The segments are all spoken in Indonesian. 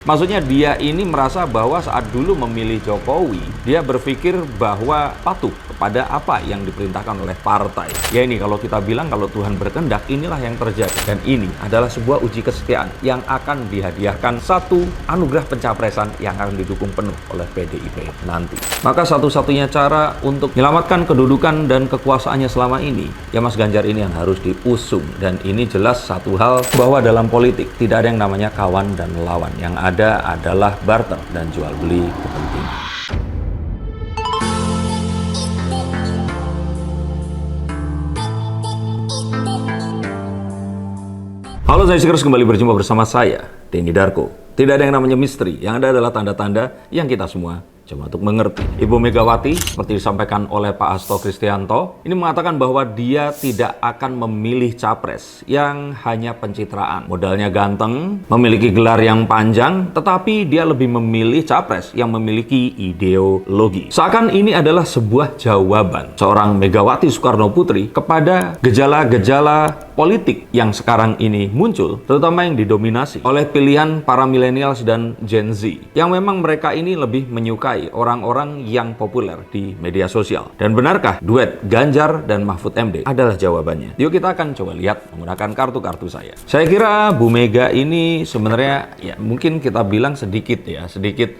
Maksudnya dia ini merasa bahwa saat dulu memilih Jokowi, dia berpikir bahwa patuh kepada apa yang diperintahkan oleh partai. Ya ini kalau kita bilang kalau Tuhan berkehendak, inilah yang terjadi. Dan ini adalah sebuah uji kesetiaan yang akan dihadiahkan satu anugerah pencapresan yang akan didukung penuh oleh PDIP nanti. Maka satu-satunya cara untuk menyelamatkan kedudukan dan kekuasaannya selama ini, ya Mas Ganjar ini yang harus diusung. Dan ini jelas satu hal bahwa dalam politik tidak ada yang namanya kawan dan lawan. Yang ada adalah barter dan jual beli kepentingan. Halo, saya Sikers, kembali berjumpa bersama saya, Denny Darko. Tidak ada yang namanya misteri, yang ada adalah tanda-tanda yang kita semua coba untuk mengerti. Ibu Megawati, seperti disampaikan oleh Pak Hasto Kristianto, ini mengatakan bahwa dia tidak akan memilih capres yang hanya pencitraan. Modalnya ganteng, memiliki gelar yang panjang, tetapi dia lebih memilih capres yang memiliki ideologi. Seakan ini adalah sebuah jawaban seorang Megawati Soekarno Putri kepada gejala-gejala politik yang sekarang ini muncul, terutama yang didominasi oleh pilihan para millennials dan Gen Z, yang memang mereka ini lebih menyukai orang-orang yang populer di media sosial. Dan benarkah duet Ganjar dan Mahfud MD adalah jawabannya? Yuk kita akan coba lihat menggunakan kartu-kartu saya. Saya kira Bu Mega ini sebenarnya ya mungkin kita bilang sedikit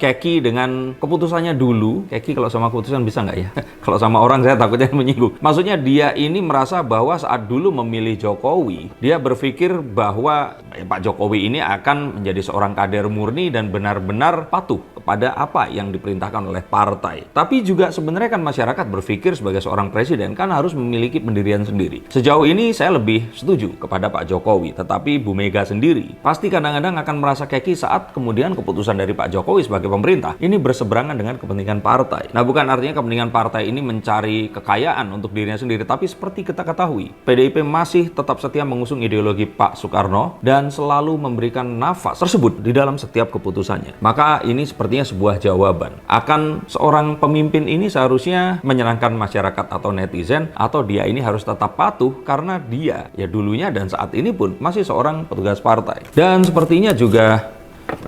keki dengan keputusannya dulu. Keki kalau sama keputusan bisa nggak ya? Kalau sama orang saya takutnya menyinggung. Maksudnya dia ini merasa bahwa saat dulu memilih Jokowi, dia berpikir bahwa Pak Jokowi ini akan menjadi seorang kader murni dan benar-benar patuh kepada apa yang diperintahkan oleh partai. Tapi juga sebenarnya kan masyarakat berpikir sebagai seorang presiden kan harus memiliki pendirian sendiri. Sejauh ini saya lebih setuju kepada Pak Jokowi, tetapi Bu Mega sendiri pasti kadang-kadang akan merasa keki saat kemudian keputusan dari Pak Jokowi sebagai pemerintah ini berseberangan dengan kepentingan partai. Nah, bukan artinya kepentingan partai ini mencari kekayaan untuk dirinya sendiri, tapi seperti kita ketahui, PDIP masih tetap setia mengusung ideologi Pak Soekarno dan selalu memberikan nafas tersebut di dalam setiap keputusannya. Maka ini sepertinya sebuah jawaban. Akan seorang pemimpin ini seharusnya menyenangkan masyarakat atau netizen, atau dia ini harus tetap patuh karena dia ya dulunya dan saat ini pun masih seorang petugas partai. Dan sepertinya juga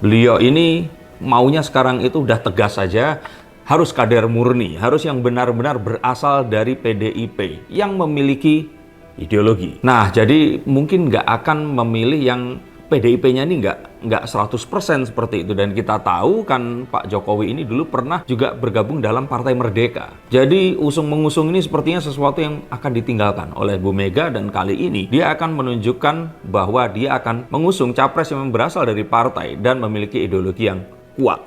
beliau ini maunya sekarang itu udah tegas saja, harus kader murni, harus yang benar-benar berasal dari PDIP yang memiliki ideologi. Nah, jadi mungkin nggak akan memilih yang PDIP-nya ini nggak 100% seperti itu. Dan kita tahu kan Pak Jokowi ini dulu pernah juga bergabung dalam Partai Merdeka. Jadi usung-mengusung ini sepertinya sesuatu yang akan ditinggalkan oleh Bu Mega, dan kali ini dia akan menunjukkan bahwa dia akan mengusung capres yang berasal dari partai dan memiliki ideologi yang kuat.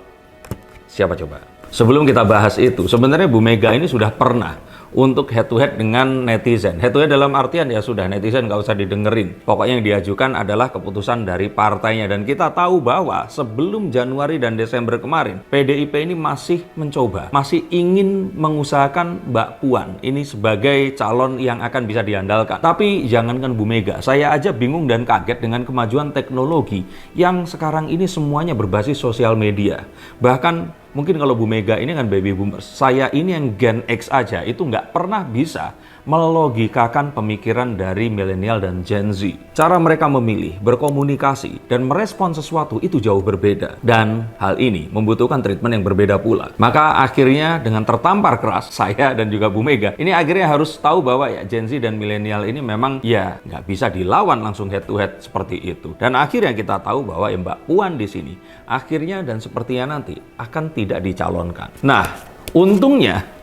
Siapa coba? Sebelum kita bahas itu, sebenarnya Bu Mega ini sudah pernah untuk head to head dengan netizen. Head to head dalam artian ya sudah, netizen nggak usah didengerin. Pokoknya yang diajukan adalah keputusan dari partainya. Dan kita tahu bahwa sebelum Januari dan Desember kemarin, PDIP ini masih mencoba, masih ingin mengusahakan Mbak Puan ini sebagai calon yang akan bisa diandalkan. Tapi jangankan Bu Mega, saya aja bingung dan kaget dengan kemajuan teknologi yang sekarang ini semuanya berbasis sosial media. Bahkan mungkin kalau Bu Mega ini kan baby boomers, saya ini yang Gen X aja itu nggak pernah bisa melogikakan pemikiran dari milenial dan Gen Z. Cara mereka memilih, berkomunikasi, dan merespon sesuatu itu jauh berbeda. Dan hal ini membutuhkan treatment yang berbeda pula. Maka akhirnya dengan tertampar keras, saya dan juga Bu Mega, ini akhirnya harus tahu bahwa ya Gen Z dan milenial ini memang ya nggak bisa dilawan langsung head to head seperti itu. Dan akhirnya kita tahu bahwa ya Mbak Puan di sini akhirnya dan sepertinya nanti akan tidak dicalonkan. Nah, untungnya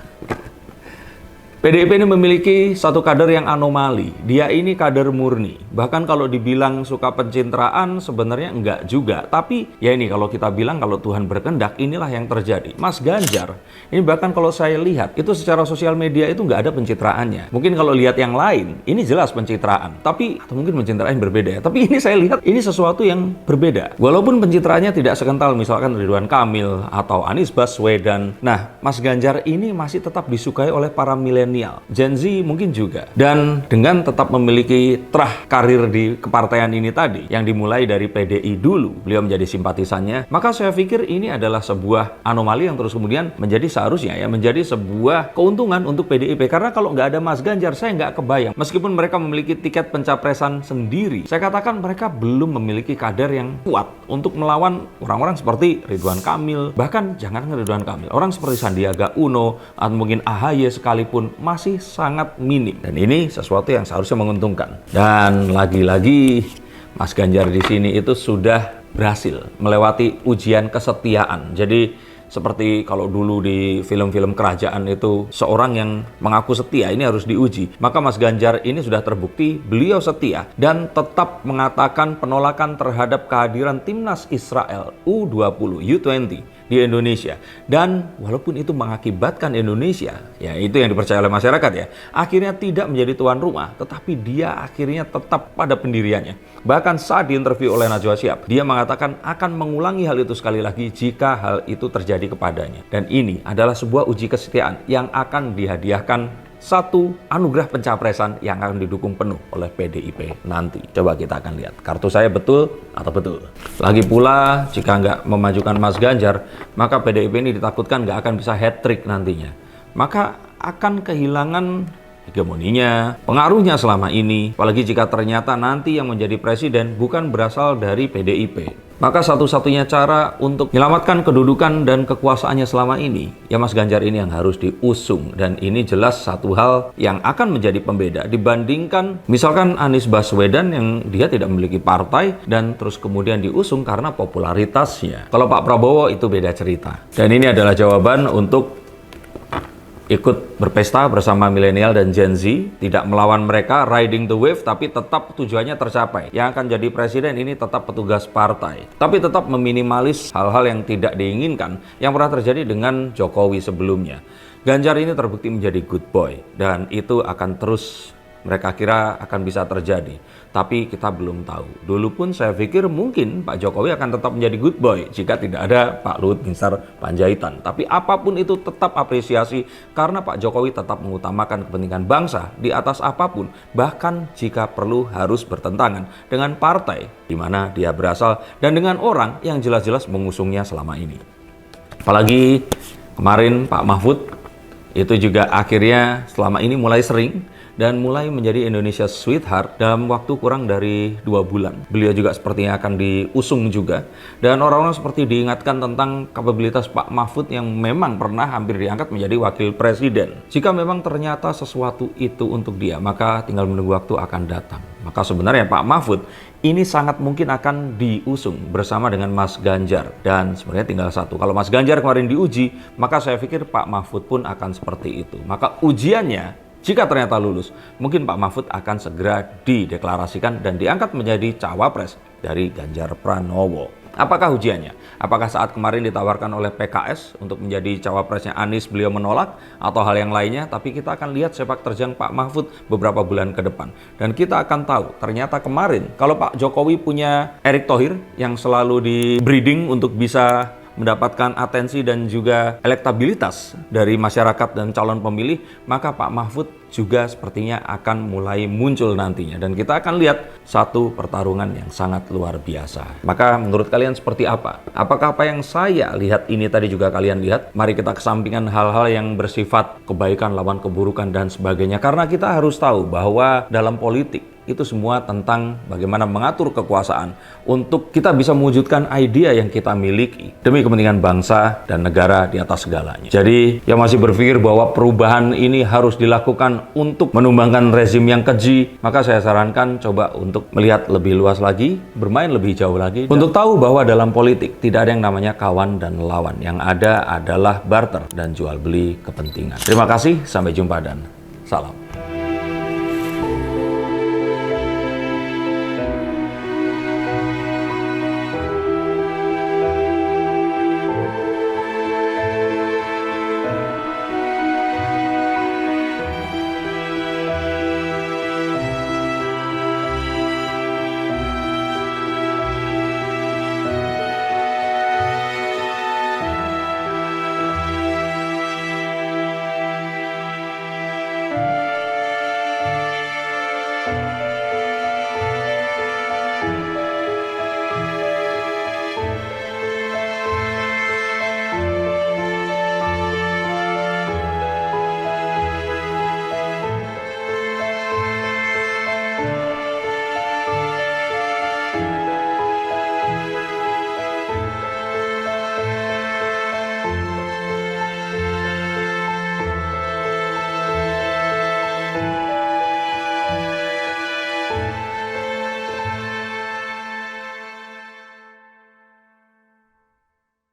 PDIP ini memiliki satu kader yang anomali. Dia ini kader murni. Bahkan kalau dibilang suka pencitraan, sebenarnya enggak juga. Tapi ya ini kalau kita bilang kalau Tuhan berkehendak, inilah yang terjadi. Mas Ganjar, ini bahkan kalau saya lihat, itu secara sosial media itu enggak ada pencitraannya. Mungkin kalau lihat yang lain, ini jelas pencitraan. Tapi, atau mungkin pencitraan yang berbeda ya. Tapi ini saya lihat, ini sesuatu yang berbeda. Walaupun pencitraannya tidak sekental misalkan Ridwan Kamil atau Anies Baswedan. Nah, Mas Ganjar ini masih tetap disukai oleh para milenial milenial, Gen Z mungkin juga. Dan dengan tetap memiliki terah karir di kepartaian ini tadi, yang dimulai dari PDI dulu, beliau menjadi simpatisannya, maka saya pikir ini adalah sebuah anomali yang terus kemudian menjadi seharusnya ya, menjadi sebuah keuntungan untuk PDIP. Karena kalau nggak ada Mas Ganjar, saya nggak kebayang. Meskipun mereka memiliki tiket pencapresan sendiri, saya katakan mereka belum memiliki kader yang kuat untuk melawan orang-orang seperti Ridwan Kamil, bahkan jangan Ridwan Kamil, orang seperti Sandiaga Uno atau mungkin AHY sekalipun masih sangat minim. Dan ini sesuatu yang seharusnya menguntungkan. Dan lagi-lagi Mas Ganjar di sini itu sudah berhasil melewati ujian kesetiaan. Jadi seperti kalau dulu di film-film kerajaan itu seorang yang mengaku setia ini harus diuji. Maka Mas Ganjar ini sudah terbukti beliau setia dan tetap mengatakan penolakan terhadap kehadiran timnas Israel U20, U20 di Indonesia. Dan walaupun itu mengakibatkan Indonesia, ya itu yang dipercaya oleh masyarakat ya, akhirnya tidak menjadi tuan rumah, tetapi dia akhirnya tetap pada pendiriannya. Bahkan saat diinterview oleh Najwa Shihab, dia mengatakan akan mengulangi hal itu sekali lagi jika hal itu terjadi kepadanya. Dan ini adalah sebuah uji kesetiaan yang akan dihadiahkan satu anugerah pencapresan yang akan didukung penuh oleh PDIP nanti. Coba kita akan lihat kartu saya betul atau betul. Lagi pula jika nggak memajukan Mas Ganjar, maka PDIP ini ditakutkan nggak akan bisa hat-trick nantinya. Maka akan kehilangan hegemoninya, pengaruhnya selama ini. Apalagi jika ternyata nanti yang menjadi presiden bukan berasal dari PDIP. Maka satu-satunya cara untuk menyelamatkan kedudukan dan kekuasaannya selama ini, ya Mas Ganjar ini yang harus diusung. Dan ini jelas satu hal yang akan menjadi pembeda dibandingkan misalkan Anies Baswedan yang dia tidak memiliki partai dan terus kemudian diusung karena popularitasnya. Kalau Pak Prabowo itu beda cerita. Dan ini adalah jawaban untuk ikut berpesta bersama milenial dan Gen Z, tidak melawan mereka, riding the wave, tapi tetap tujuannya tercapai. Yang akan jadi presiden ini tetap petugas partai, tapi tetap meminimalis hal-hal yang tidak diinginkan yang pernah terjadi dengan Jokowi sebelumnya. Ganjar ini terbukti menjadi good boy, dan itu akan terus mereka kira akan bisa terjadi. Tapi kita belum tahu. Dulu pun saya pikir mungkin Pak Jokowi akan tetap menjadi good boy jika tidak ada Pak Luhut Binsar Panjaitan. Tapi apapun itu tetap apresiasi karena Pak Jokowi tetap mengutamakan kepentingan bangsa di atas apapun. Bahkan jika perlu harus bertentangan dengan partai di mana dia berasal dan dengan orang yang jelas-jelas mengusungnya selama ini. Apalagi kemarin Pak Mahfud itu juga akhirnya selama ini mulai sering dan mulai menjadi Indonesia sweetheart dalam waktu kurang dari 2 bulan. Beliau juga sepertinya akan diusung juga. Dan orang-orang seperti diingatkan tentang kapabilitas Pak Mahfud yang memang pernah hampir diangkat menjadi wakil presiden. Jika memang ternyata sesuatu itu untuk dia, maka tinggal menunggu waktu akan datang. Maka sebenarnya Pak Mahfud ini sangat mungkin akan diusung bersama dengan Mas Ganjar. Dan sebenarnya tinggal satu. Kalau Mas Ganjar kemarin diuji, maka saya pikir Pak Mahfud pun akan seperti itu. Maka ujiannya, jika ternyata lulus, mungkin Pak Mahfud akan segera dideklarasikan dan diangkat menjadi cawapres dari Ganjar Pranowo. Apakah ujiannya? Apakah saat kemarin ditawarkan oleh PKS untuk menjadi cawapresnya Anies beliau menolak atau hal yang lainnya? Tapi kita akan lihat sepak terjang Pak Mahfud beberapa bulan ke depan. Dan kita akan tahu ternyata kemarin kalau Pak Jokowi punya Erick Thohir yang selalu di breeding untuk bisa mendapatkan atensi dan juga elektabilitas dari masyarakat dan calon pemilih, maka Pak Mahfud juga sepertinya akan mulai muncul nantinya. Dan kita akan lihat satu pertarungan yang sangat luar biasa. Maka menurut kalian seperti apa? Apakah apa yang saya lihat ini tadi juga kalian lihat? Mari kita kesampingkan hal-hal yang bersifat kebaikan lawan keburukan dan sebagainya. Karena kita harus tahu bahwa dalam politik itu semua tentang bagaimana mengatur kekuasaan untuk kita bisa mewujudkan ide yang kita miliki demi kepentingan bangsa dan negara di atas segalanya. Jadi yang masih berpikir bahwa perubahan ini harus dilakukan untuk menumbangkan rezim yang keji, maka saya sarankan coba untuk melihat lebih luas lagi, bermain lebih jauh lagi, untuk tahu bahwa dalam politik tidak ada yang namanya kawan dan lawan. Yang ada adalah barter dan jual beli kepentingan. Terima kasih, sampai jumpa dan salam.